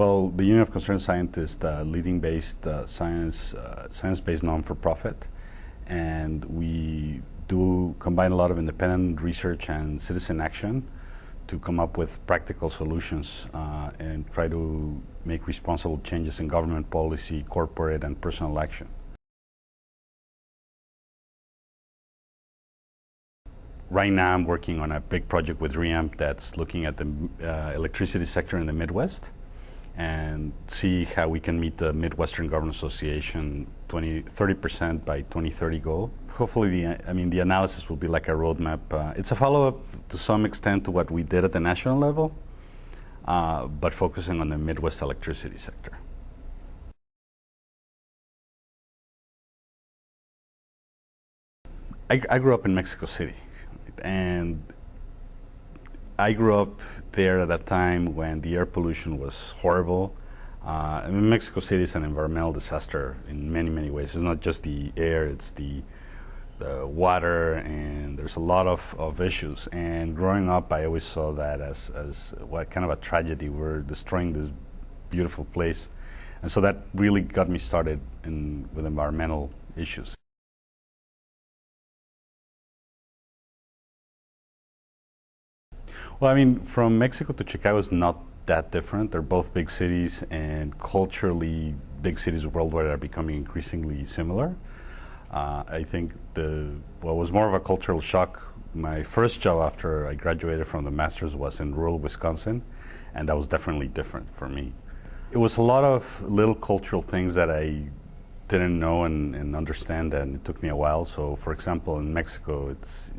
Well, the Union of Concerned Scientists, leading-based science-based non-for-profit, and we do combine a lot of independent research and citizen action to come up with practical solutions and try to make responsible changes in government policy, corporate, and personal action. Right now I'm working on a big project with REAMP that's looking at the electricity sector in the Midwest and see how we can meet the Midwestern Government Association 30% by 2030 goal. Hopefully, the analysis will be like a roadmap. It's a follow-up to some extent to what we did at the national level, but focusing on the Midwest electricity sector. I grew up in Mexico City, and I grew up there at a time when the air pollution was horrible. Mexico City is an environmental disaster in many, many ways. It's not just the air, it's the water, and there's a lot of issues. And growing up, I always saw that as what kind of a tragedy. We're destroying this beautiful place. And so that really got me started with environmental issues. Well, from Mexico to Chicago is not that different. They're both big cities, and culturally, big cities worldwide are becoming increasingly similar. I think what was more of a cultural shock, my first job after I graduated from the master's was in rural Wisconsin, and that was definitely different for me. It was a lot of little cultural things that I didn't know and understand, and it took me a while. So, for example, in Mexico, it's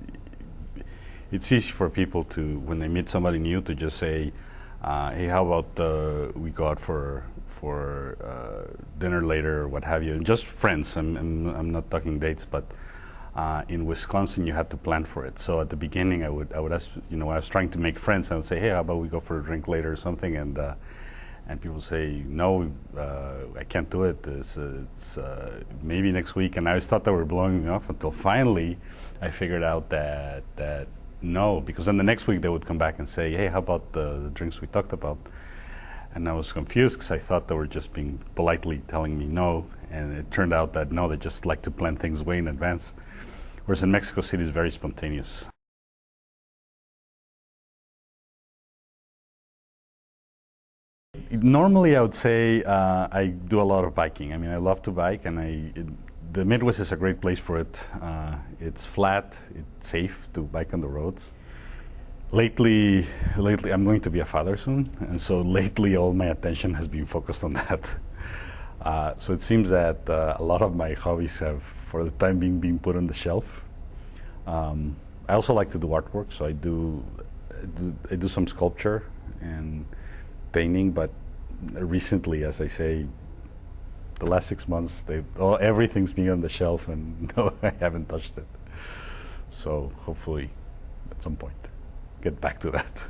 easy for people to, when they meet somebody new, to just say, hey, how about we go out for dinner later, or what have you, and just friends. I'm not talking dates, but in Wisconsin, you had to plan for it. So at the beginning, I would ask, when I was trying to make friends, I would say, hey, how about we go for a drink later or something, and people say, no, I can't do it. It's maybe next week, and I always thought they were blowing me off until finally I figured out that no, because then the next week they would come back and say, hey, how about the drinks we talked about? And I was confused because I thought they were just being politely telling me no, and it turned out that no, they just like to plan things way in advance. Whereas in Mexico City, it's very spontaneous. Normally, I would say I do a lot of biking. I love to bike, and the Midwest is a great place for it. It's flat, it's safe to bike on the roads. Lately, I'm going to be a father soon, and so lately all my attention has been focused on that. So it seems that a lot of my hobbies have, for the time being, been put on the shelf. I also like to do artwork, so I do some sculpture and painting, but recently, as I say, the last 6 months, everything's been on the shelf, and no, I haven't touched it. So hopefully, at some point, get back to that.